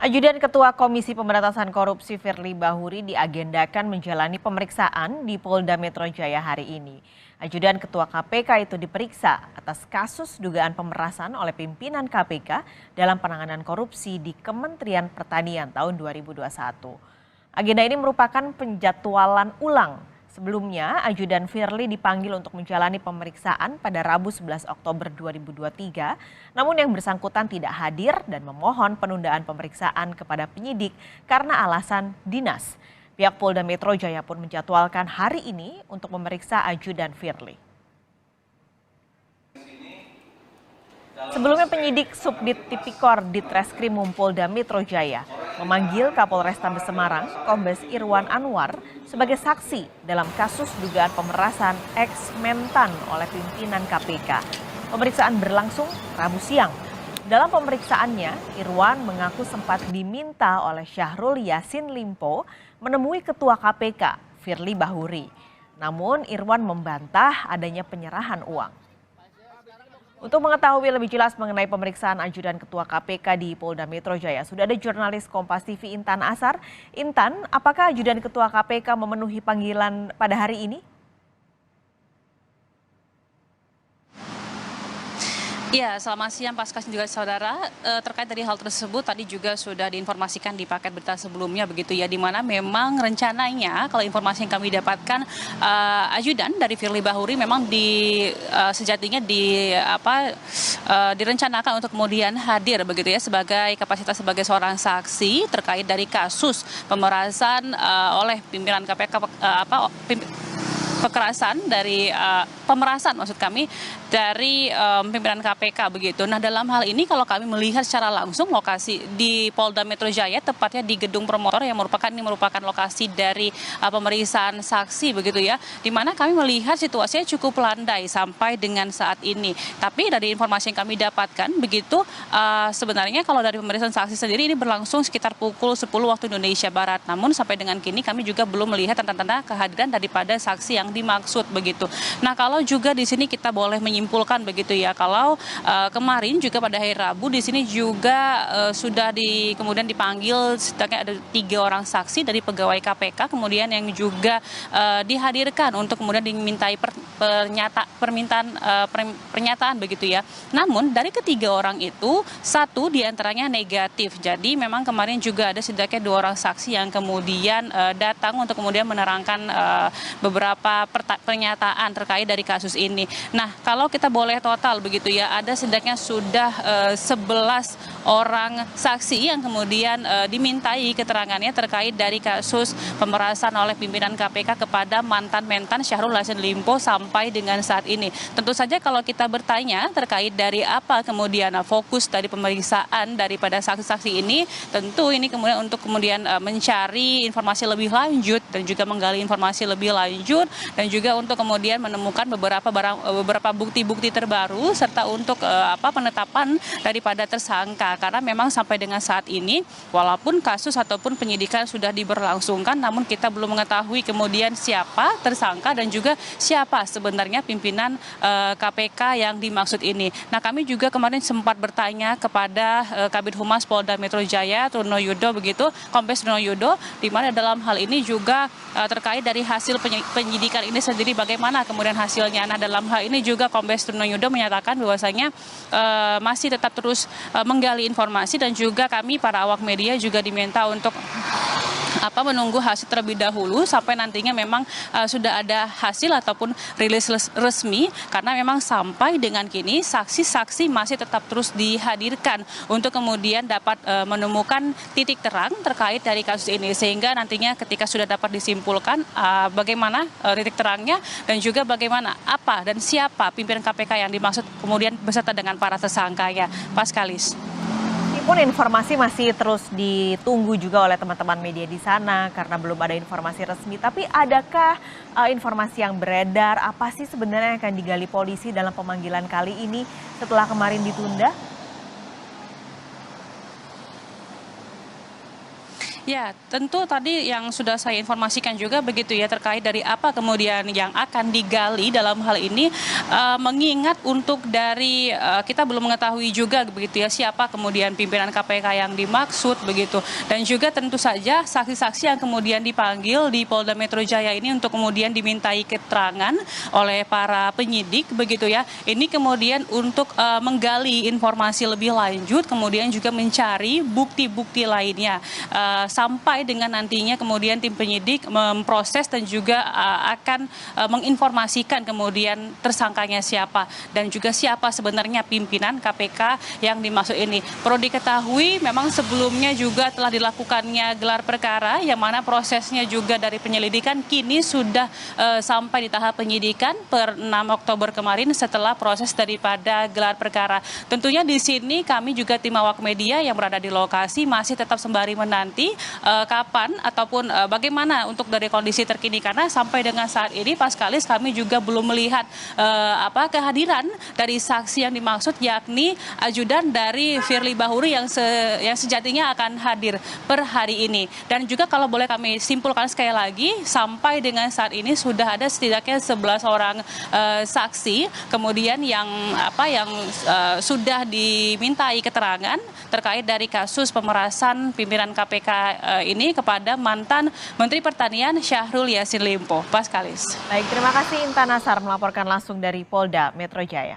Ajudan Ketua Komisi Pemberantasan Korupsi Firly Bahuri diagendakan menjalani pemeriksaan di Polda Metro Jaya hari ini. Ajudan Ketua KPK itu diperiksa atas kasus dugaan pemerasan oleh pimpinan KPK dalam penanganan korupsi di Kementerian Pertanian tahun 2021. Agenda ini merupakan penjadwalan ulang. Sebelumnya, Ajudan Firly dipanggil untuk menjalani pemeriksaan pada Rabu 11 Oktober 2023, namun yang bersangkutan tidak hadir dan memohon penundaan pemeriksaan kepada penyidik karena alasan dinas. Pihak Polda Metro Jaya pun menjadwalkan hari ini untuk memeriksa Ajudan Firly. Sebelumnya penyidik Subdit Tipikor Ditreskrimum Polda Metro Jaya memanggil Kapolrestabes Semarang, Kombes Irwan Anwar, sebagai saksi dalam kasus dugaan pemerasan ex-Mentan oleh pimpinan KPK. Pemeriksaan berlangsung Rabu siang. Dalam pemeriksaannya, Irwan mengaku sempat diminta oleh Syahrul Yassin Limpo menemui Ketua KPK, Firly Bahuri. Namun Irwan membantah adanya penyerahan uang. Untuk mengetahui lebih jelas mengenai pemeriksaan Ajudan Ketua KPK di Polda Metro Jaya, sudah ada jurnalis Kompas TV Intan Asar. Intan, apakah Ajudan Ketua KPK memenuhi panggilan pada hari ini? Ya, selamat siang Paskas juga saudara. Terkait dari hal tersebut tadi juga sudah diinformasikan di paket berita sebelumnya begitu ya, di mana memang rencananya kalau informasi yang kami dapatkan ajudan dari Firly Bahuri memang sejatinya direncanakan untuk kemudian hadir begitu ya sebagai kapasitas sebagai seorang saksi terkait dari kasus pemerasan oleh pimpinan KPK kekerasan dari pemerasan maksud kami dari pimpinan KPK begitu. Nah dalam hal ini kalau kami melihat secara langsung lokasi di Polda Metro Jaya tepatnya di Gedung Promotor yang merupakan lokasi dari pemeriksaan saksi begitu ya. Di mana kami melihat situasinya cukup landai sampai dengan saat ini. Tapi dari informasi yang kami dapatkan begitu sebenarnya kalau dari pemeriksaan saksi sendiri ini berlangsung sekitar pukul 10 waktu Indonesia Barat. Namun sampai dengan kini kami juga belum melihat tanda-tanda kehadiran daripada saksi yang dimaksud begitu. Nah kalau juga di sini kita boleh menyimpulkan begitu ya kalau kemarin juga pada hari Rabu di sini juga sudah kemudian dipanggil setidaknya ada 3 orang saksi dari pegawai KPK kemudian yang juga dihadirkan untuk kemudian dimintai pernyataan begitu ya. Namun dari ketiga orang itu 1 diantaranya negatif. Jadi memang kemarin juga ada setidaknya 2 orang saksi yang kemudian datang untuk kemudian menerangkan beberapa pernyataan terkait dari kasus ini. Nah, kalau kita boleh total begitu ya, ada setidaknya sudah 11 orang saksi yang kemudian dimintai keterangannya terkait dari kasus pemerasan oleh pimpinan KPK kepada mantan Mentan Syahrul Yassin Limpo sampai dengan saat ini. Tentu saja kalau kita bertanya terkait dari apa kemudian fokus dari pemeriksaan daripada saksi-saksi ini, tentu ini kemudian untuk kemudian mencari informasi lebih lanjut dan juga menggali informasi lebih lanjut dan juga untuk kemudian menemukan beberapa bukti-bukti terbaru serta untuk penetapan daripada tersangka karena memang sampai dengan saat ini walaupun kasus ataupun penyidikan sudah diberlangsungkan namun kita belum mengetahui kemudian siapa tersangka dan juga siapa sebenarnya pimpinan KPK yang dimaksud ini. Nah kami juga kemarin sempat bertanya kepada Kabid Humas Polda Metro Jaya Truno Yudo begitu, Kombes Truno Yudo, di mana dalam hal ini juga terkait dari hasil penyidikan ini sendiri bagaimana kemudian hasilnya. Nah dalam hal ini juga Kombes Truno Yudo menyatakan bahwasanya masih tetap terus menggali informasi dan juga kami para awak media juga diminta untuk menunggu hasil terlebih dahulu sampai nantinya memang sudah ada hasil ataupun rilis resmi karena memang sampai dengan kini saksi-saksi masih tetap terus dihadirkan untuk kemudian dapat menemukan titik terang terkait dari kasus ini sehingga nantinya ketika sudah dapat disimpulkan bagaimana titik terangnya dan juga bagaimana apa dan siapa pimpinan KPK yang dimaksud kemudian beserta dengan para tersangkanya. Paskalis. Meskipun informasi masih terus ditunggu juga oleh teman-teman media di sana karena belum ada informasi resmi. Tapi adakah informasi yang beredar apa sih sebenarnya yang akan digali polisi dalam pemanggilan kali ini setelah kemarin ditunda? Ya, tentu tadi yang sudah saya informasikan juga begitu ya terkait dari apa kemudian yang akan digali dalam hal ini, mengingat untuk dari kita belum mengetahui juga begitu ya siapa kemudian pimpinan KPK yang dimaksud begitu, dan juga tentu saja saksi-saksi yang kemudian dipanggil di Polda Metro Jaya ini untuk kemudian dimintai keterangan oleh para penyidik begitu ya. Ini kemudian untuk menggali informasi lebih lanjut, kemudian juga mencari bukti-bukti lainnya. Sampai dengan nantinya kemudian tim penyidik memproses dan juga akan menginformasikan kemudian tersangkanya siapa dan juga siapa sebenarnya pimpinan KPK yang dimaksud ini. Perlu diketahui memang sebelumnya juga telah dilakukannya gelar perkara yang mana prosesnya juga dari penyelidikan kini sudah sampai di tahap penyidikan per 6 Oktober kemarin setelah proses daripada gelar perkara. Tentunya di sini kami juga tim awak media yang berada di lokasi masih tetap sembari menanti kapan ataupun bagaimana untuk dari kondisi terkini, karena sampai dengan saat ini Paskalis kami juga belum melihat kehadiran dari saksi yang dimaksud, yakni ajudan dari Firly Bahuri yang sejatinya akan hadir per hari ini. Dan juga kalau boleh kami simpulkan sekali lagi, sampai dengan saat ini sudah ada setidaknya 11 orang saksi kemudian yang sudah dimintai keterangan terkait dari kasus pemerasan pimpinan KPK ini kepada mantan Menteri Pertanian Syahrul Yassin Limpo. Paskalis. Baik, terima kasih Intan Nasar melaporkan langsung dari Polda Metro Jaya.